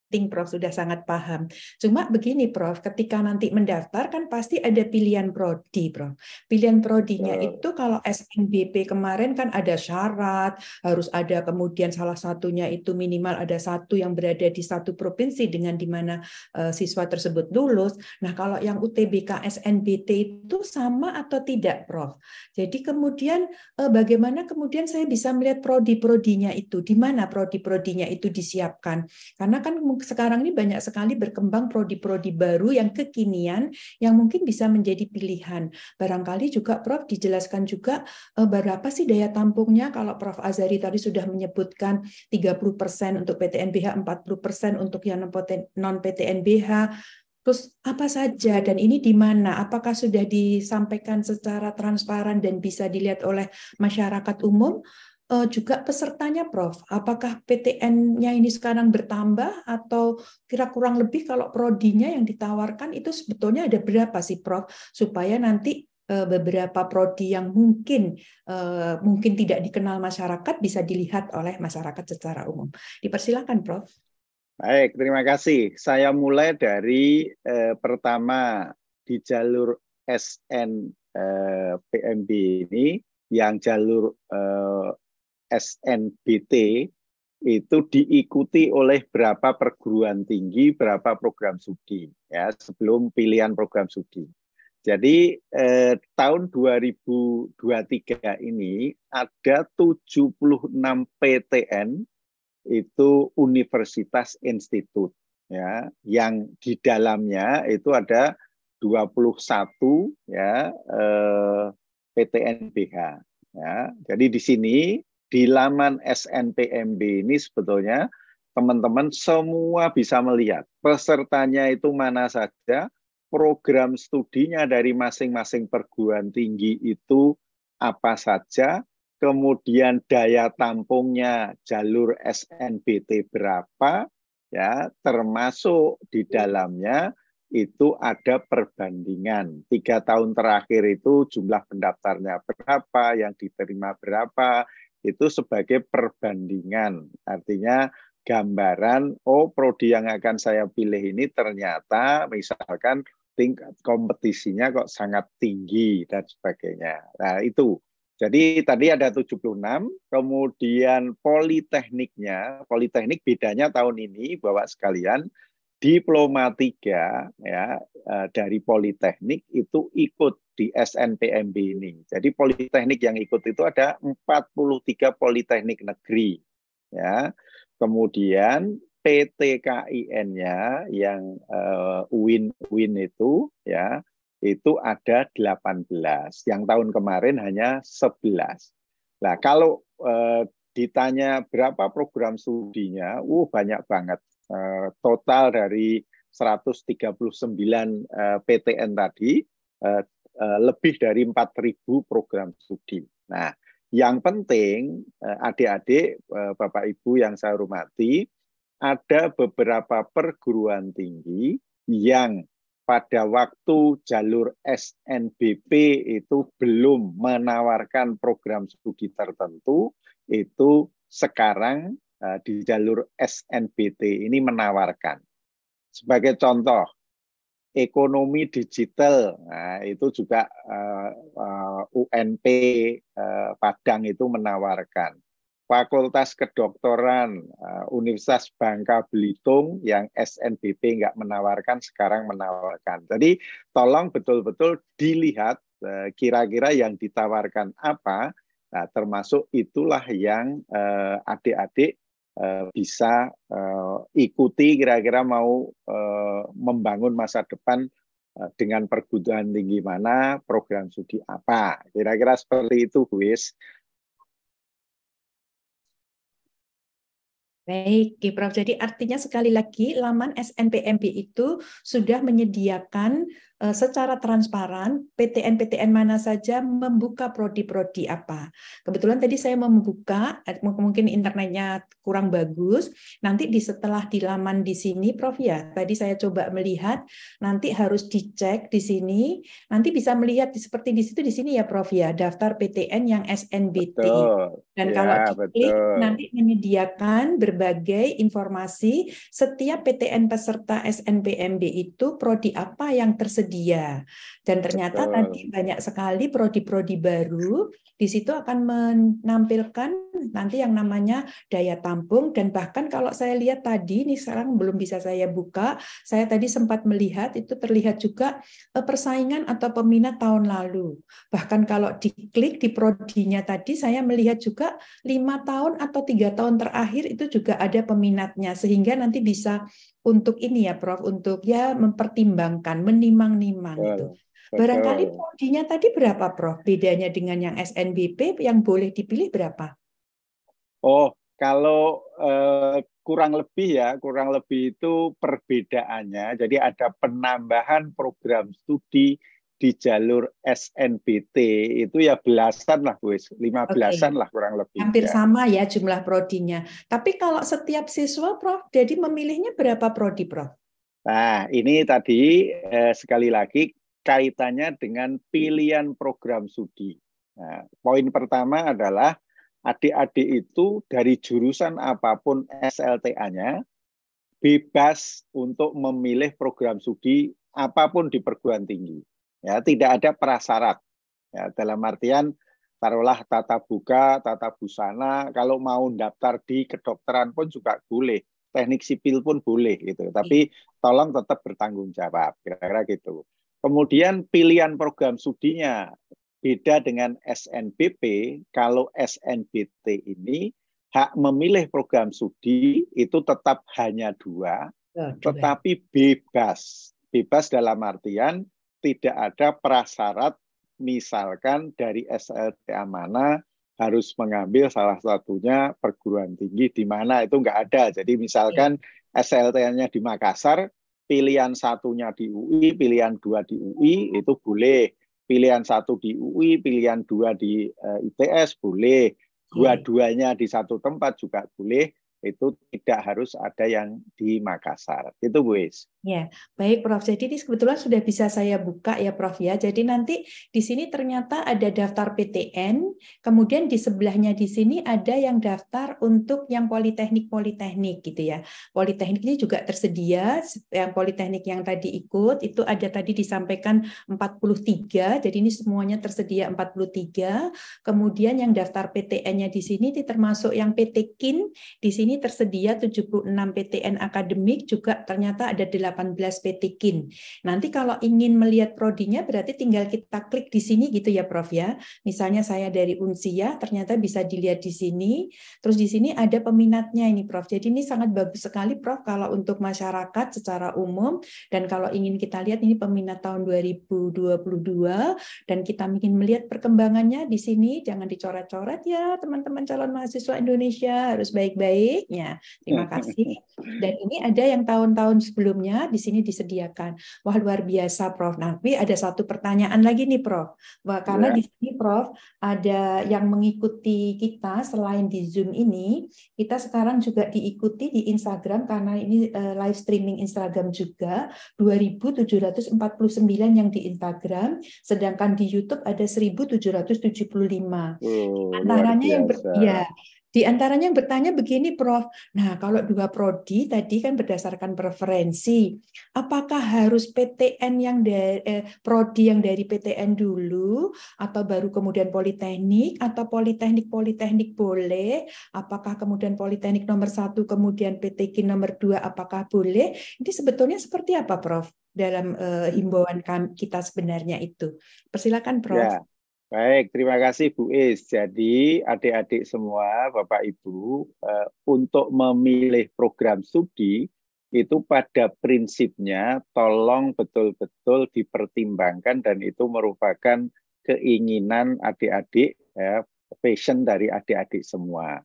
Prof, sudah sangat paham. Cuma begini Prof, ketika nanti mendaftar kan pasti ada pilihan prodi Prof. Pilihan prodinya itu kalau SNBP kemarin kan ada syarat, harus ada kemudian salah satunya itu minimal ada satu yang berada di satu provinsi dengan di mana siswa tersebut lulus. Nah kalau yang UTBK SNBT itu sama atau tidak Prof? Jadi kemudian bagaimana kemudian saya bisa melihat prodi-prodinya itu, di mana prodi-prodinya itu disiapkan? Karena kan sekarang ini banyak sekali berkembang prodi-prodi baru yang kekinian yang mungkin bisa menjadi pilihan. Barangkali juga Prof dijelaskan juga berapa sih daya tampungnya kalau Prof Azhari tadi sudah menyebutkan 30% untuk PTNBH, 40% untuk yang non PTNBH. Terus apa saja dan ini di mana? Apakah sudah disampaikan secara transparan dan bisa dilihat oleh masyarakat umum? Juga pesertanya Prof, apakah PTN-nya ini sekarang bertambah atau kira kurang lebih kalau prodinya yang ditawarkan itu sebetulnya ada berapa sih Prof, supaya nanti beberapa prodi yang mungkin tidak dikenal masyarakat bisa dilihat oleh masyarakat secara umum. Dipersilakan Prof. Baik, terima kasih. Saya mulai dari pertama di jalur SNPMB ini, yang jalur SNBT itu diikuti oleh berapa perguruan tinggi, berapa program studi, ya sebelum pilihan program studi. Jadi tahun 2023 ini ada 76 PTN itu universitas institut, ya, yang di dalamnya itu ada 21 ya PTNBH. Ya. Jadi di sini di laman SNPMB ini sebetulnya teman-teman semua bisa melihat pesertanya itu mana saja, program studinya dari masing-masing perguruan tinggi itu apa saja, kemudian daya tampungnya jalur SNBT berapa, ya, termasuk di dalamnya itu ada perbandingan. 3 tahun terakhir itu jumlah pendaftarnya berapa, yang diterima berapa, itu sebagai perbandingan. Artinya gambaran, oh prodi yang akan saya pilih ini ternyata misalkan tingkat kompetisinya kok sangat tinggi dan sebagainya. Nah itu. Jadi tadi ada 76, kemudian politekniknya, politeknik bedanya tahun ini Bapak sekalian, Diploma 3 ya dari Politeknik itu ikut di SNPMB ini. Jadi Politeknik yang ikut itu ada 43 Politeknik negeri ya. Kemudian PTKIN-nya yang UIN itu ya itu ada 18. Yang tahun kemarin hanya 11. Nah, kalau ditanya berapa program studinya, banyak banget. Total dari 139 PTN tadi lebih dari 4.000 program studi. Nah, yang penting adik-adik, Bapak Ibu yang saya hormati, ada beberapa perguruan tinggi yang pada waktu jalur SNBP itu belum menawarkan program studi tertentu, itu sekarang di jalur SNBT ini menawarkan. Sebagai contoh, ekonomi digital, nah, itu juga UNP Padang itu menawarkan. Fakultas Kedokteran Universitas Bangka Belitung yang SNBP nggak menawarkan, sekarang menawarkan. Jadi tolong betul-betul dilihat kira-kira yang ditawarkan apa. Nah, termasuk itulah yang adik-adik bisa ikuti, kira-kira mau membangun masa depan dengan perguruan tinggi mana, program studi apa. Kira-kira seperti itu, Bu Is. Baik, Prof. Jadi artinya sekali lagi laman SNPMB itu sudah menyediakan secara transparan PTN-PTN mana saja membuka prodi-prodi apa. Kebetulan tadi saya mau membuka, mungkin internetnya kurang bagus. Nanti setelah di laman di sini, Prof ya, tadi saya coba melihat, nanti harus dicek di sini. Nanti bisa melihat seperti di situ di sini ya, Prof ya, daftar PTN yang SNBT. Betul. Dan kalau Ya, diklik betul. nanti menyediakan berbagai informasi setiap PTN peserta SNPMB itu prodi apa yang tersedia. Dan ternyata tadi Betul. banyak sekali prodi-prodi baru. Di situ akan menampilkan nanti yang namanya daya tampung, dan bahkan kalau saya lihat tadi, ini sekarang belum bisa saya buka, saya tadi sempat melihat itu terlihat juga persaingan atau peminat tahun lalu. Bahkan kalau diklik di prodinya tadi, saya melihat juga 5 tahun atau 3 tahun terakhir itu juga ada peminatnya, sehingga nanti bisa untuk ini ya Prof, untuk ya mempertimbangkan, menimang-nimang itu. Betul. Barangkali Betul. prodinya tadi berapa Prof? Bedanya dengan yang SNBP yang boleh dipilih berapa? Oh, kalau kurang lebih itu perbedaannya. Jadi ada penambahan program studi di jalur SNBT itu ya belasan lah, Bu, 15-an Oke, lah kurang lebih hampir ya. sama ya jumlah prodinya. Tapi kalau setiap siswa Prof, jadi memilihnya berapa prodi Prof? Nah, ini tadi sekali lagi kaitannya dengan pilihan program studi. Nah, poin pertama adalah adik-adik itu dari jurusan apapun SLTA-nya bebas untuk memilih program studi apapun di perguruan tinggi. Ya, tidak ada prasyarat. Ya, dalam artian taruhlah tata buka, tata busana, kalau mau daftar di kedokteran pun juga boleh, teknik sipil pun boleh gitu. Tapi tolong tetap bertanggung jawab, kira-kira gitu. Kemudian pilihan program studinya beda dengan SNBP. Kalau SNBT ini hak memilih program studi itu tetap hanya 2, Oh, dua. tetapi bebas. Bebas dalam artian tidak ada prasyarat, misalkan dari SLTA mana harus mengambil salah satunya perguruan tinggi di mana, itu nggak ada. Jadi misalkan SLTA-nya di Makassar, pilihan satunya di UI, pilihan 2 di UI, itu boleh. Pilihan 1 di UI, pilihan 2 di ITS, boleh. Dua-duanya di satu tempat juga boleh. Itu tidak harus ada yang di Makassar. Itu, Bu Is. Ya, baik Prof. Jadi ini kebetulan sudah bisa saya buka ya Prof ya. Jadi nanti di sini ternyata ada daftar PTN, kemudian di sebelahnya di sini ada yang daftar untuk yang politeknik-politeknik gitu ya. Politeknik ini juga tersedia, yang politeknik yang tadi ikut itu ada tadi disampaikan 43, jadi ini semuanya tersedia 43. Kemudian yang daftar PTN-nya di sini termasuk yang PTKIN, di sini tersedia 76 PTN akademik, juga ternyata ada 18 PTKIN. Nanti kalau ingin melihat prodinya berarti tinggal kita klik di sini gitu ya Prof ya. Misalnya saya dari Unsia, ternyata bisa dilihat di sini. Terus di sini ada peminatnya ini Prof. Jadi ini sangat bagus sekali Prof kalau untuk masyarakat secara umum, dan kalau ingin kita lihat ini peminat tahun 2022 dan kita ingin melihat perkembangannya di sini, jangan dicoret-coret ya teman-teman calon mahasiswa Indonesia, harus baik-baiknya. Terima kasih. Dan ini ada yang tahun-tahun sebelumnya di sini disediakan. Wah, luar biasa, Prof. Nah, tapi ada satu pertanyaan lagi nih, Prof. Wah, karena Ya. di sini, Prof, ada yang mengikuti kita selain di Zoom ini, kita sekarang juga diikuti di Instagram karena ini live streaming Instagram juga, 2.749 yang di Instagram, sedangkan di YouTube ada 1.775. Oh, luar Antaranya yang biasa. ya, di antaranya yang bertanya begini, Prof. Nah, kalau dua prodi tadi kan berdasarkan preferensi, apakah harus PTN yang dari prodi yang dari PTN dulu, atau baru kemudian politeknik, atau politeknik boleh? Apakah kemudian politeknik nomor 1 kemudian PTK nomor 2 apakah boleh? Ini sebetulnya seperti apa, Prof? Dalam himbauan kita sebenarnya itu. Persilakan, Prof. Ya, baik. Terima kasih, Bu Is. Jadi, adik-adik semua, Bapak Ibu, untuk memilih program studi, itu pada prinsipnya tolong betul-betul dipertimbangkan dan itu merupakan keinginan adik-adik, ya, passion dari adik-adik semua.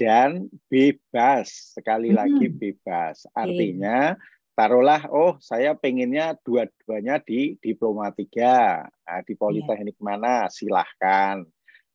Dan bebas, sekali lagi Hmm, bebas. oke. Artinya taruhlah, oh saya pengennya dua-duanya di Diploma 3, di Iya. Politeknik mana, silahkan.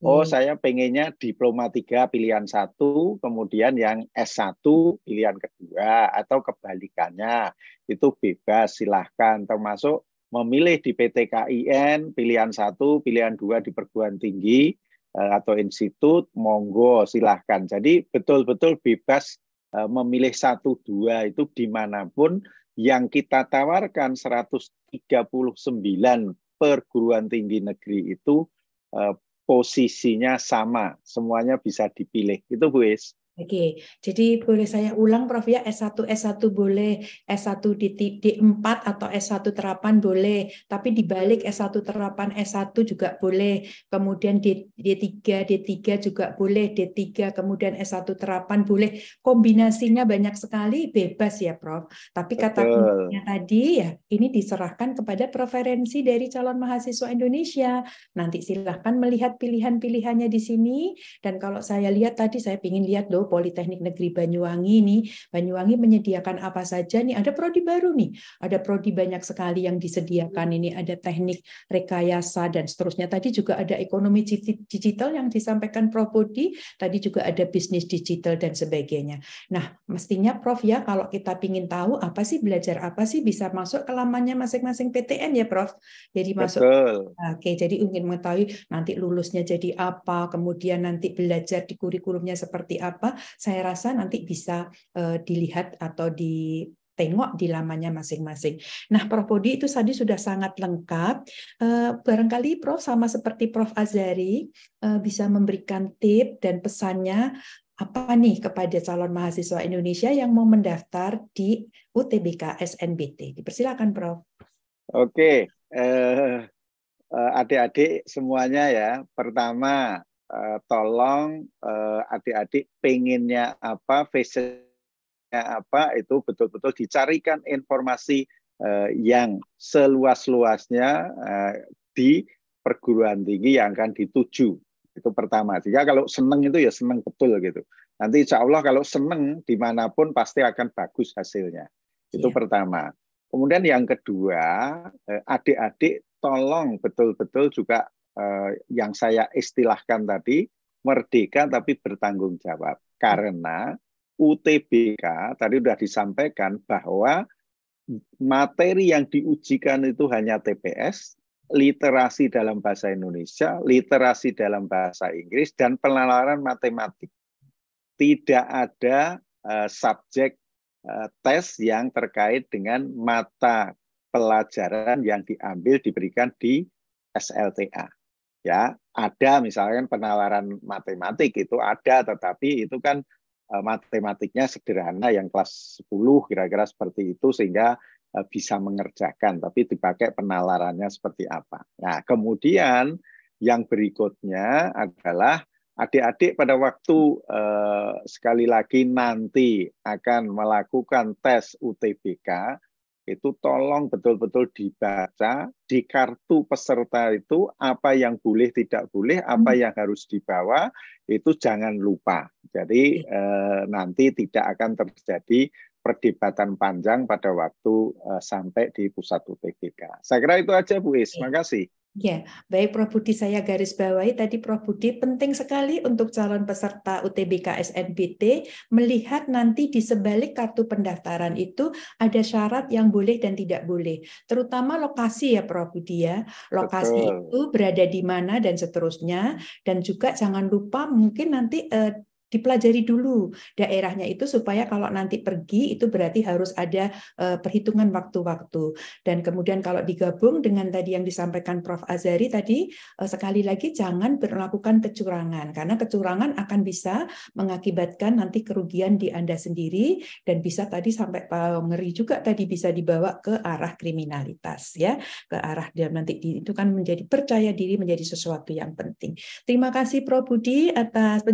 Oh Iya. saya pengennya Diploma 3 pilihan 1, kemudian yang S1 pilihan kedua, atau kebalikannya, itu bebas, silahkan. Termasuk memilih di PTKIN, pilihan 1, pilihan 2 di perguruan tinggi, atau institut, monggo, silahkan. Jadi betul-betul bebas memilih 1-2 itu dimanapun. Yang kita tawarkan 139 perguruan tinggi negeri itu posisinya sama, semuanya bisa dipilih. Itu Bu Is. Oke, jadi boleh saya ulang Prof ya, S1 boleh, S1 D4 atau S1 terapan boleh, tapi dibalik S1 terapan S1 juga boleh, kemudian D3 juga boleh, D3 kemudian S1 terapan boleh, kombinasinya banyak sekali, bebas ya Prof. Tapi kata kuncinya Betul. tadi ya, ini diserahkan kepada preferensi dari calon mahasiswa Indonesia. Nanti silahkan melihat pilihan-pilihannya di sini, dan kalau saya lihat tadi, saya ingin lihat loh Politeknik Negeri Banyuwangi nih. Banyuwangi menyediakan apa saja nih? Ada prodi baru nih. Ada prodi banyak sekali yang disediakan ini. Ada teknik rekayasa dan seterusnya. Tadi juga ada ekonomi digital yang disampaikan Prof Budi. Tadi juga ada bisnis digital dan sebagainya. Nah, mestinya Prof ya, kalau kita ingin tahu apa sih, belajar apa sih, bisa masuk ke lamannya masing-masing PTN ya Prof. Jadi masuk. Betul. Oke, jadi ingin mengetahui nanti lulusnya jadi apa, kemudian nanti belajar di kurikulumnya seperti apa, saya rasa nanti bisa dilihat atau ditengok di lamannya masing-masing. Nah, Prof Budi itu tadi sudah sangat lengkap. Barangkali Prof sama seperti Prof Azhari bisa memberikan tips dan pesannya apa nih kepada calon mahasiswa Indonesia yang mau mendaftar di UTBK SNBT. Dipersilakan Prof. Oke, adik-adik semuanya ya. Pertama, tolong adik-adik pengennya apa, fashionnya apa, itu betul-betul dicarikan informasi yang seluas-luasnya di perguruan tinggi yang akan dituju. Itu pertama. Jika kalau seneng itu ya seneng betul gitu. Nanti insya Allah kalau seneng dimanapun pasti akan bagus hasilnya. Itu Siap. pertama. Kemudian yang kedua, adik-adik tolong betul-betul juga yang saya istilahkan tadi, merdeka tapi bertanggung jawab. Karena UTBK tadi sudah disampaikan bahwa materi yang diujikan itu hanya TPS, literasi dalam bahasa Indonesia, literasi dalam bahasa Inggris, dan penalaran matematik. Tidak ada subjek tes yang terkait dengan mata pelajaran yang diambil diberikan di SLTA. Ya, ada misalkan penalaran matematik itu ada, tetapi itu kan matematiknya sederhana yang kelas 10 kira-kira seperti itu sehingga bisa mengerjakan, tapi dipakai penalarannya seperti apa. Nah, kemudian yang berikutnya adalah adik-adik pada waktu sekali lagi nanti akan melakukan tes UTBK, itu tolong betul-betul dibaca di kartu peserta itu apa yang boleh, tidak boleh, apa yang harus dibawa, itu jangan lupa. Jadi nanti tidak akan terjadi perdebatan panjang pada waktu sampai di pusat UTBK. Saya kira itu aja Bu Is, terima kasih. Ya, baik Prof Budi, saya garis bawahi tadi Prof Budi, penting sekali untuk calon peserta UTBK SNBT melihat nanti di sebalik kartu pendaftaran itu ada syarat yang boleh dan tidak boleh, terutama lokasi ya Prof Budi ya, lokasi Betul. itu berada di mana dan seterusnya, dan juga jangan lupa mungkin nanti dipelajari dulu daerahnya itu supaya kalau nanti pergi itu berarti harus ada perhitungan waktu-waktu. Dan kemudian kalau digabung dengan tadi yang disampaikan Prof Azhari tadi, sekali lagi jangan melakukan kecurangan, karena kecurangan akan bisa mengakibatkan nanti kerugian di Anda sendiri dan bisa tadi sampai ngeri juga tadi bisa dibawa ke arah kriminalitas ya, ke arah nanti itu kan menjadi percaya diri menjadi sesuatu yang penting. Terima kasih Prof Budi atas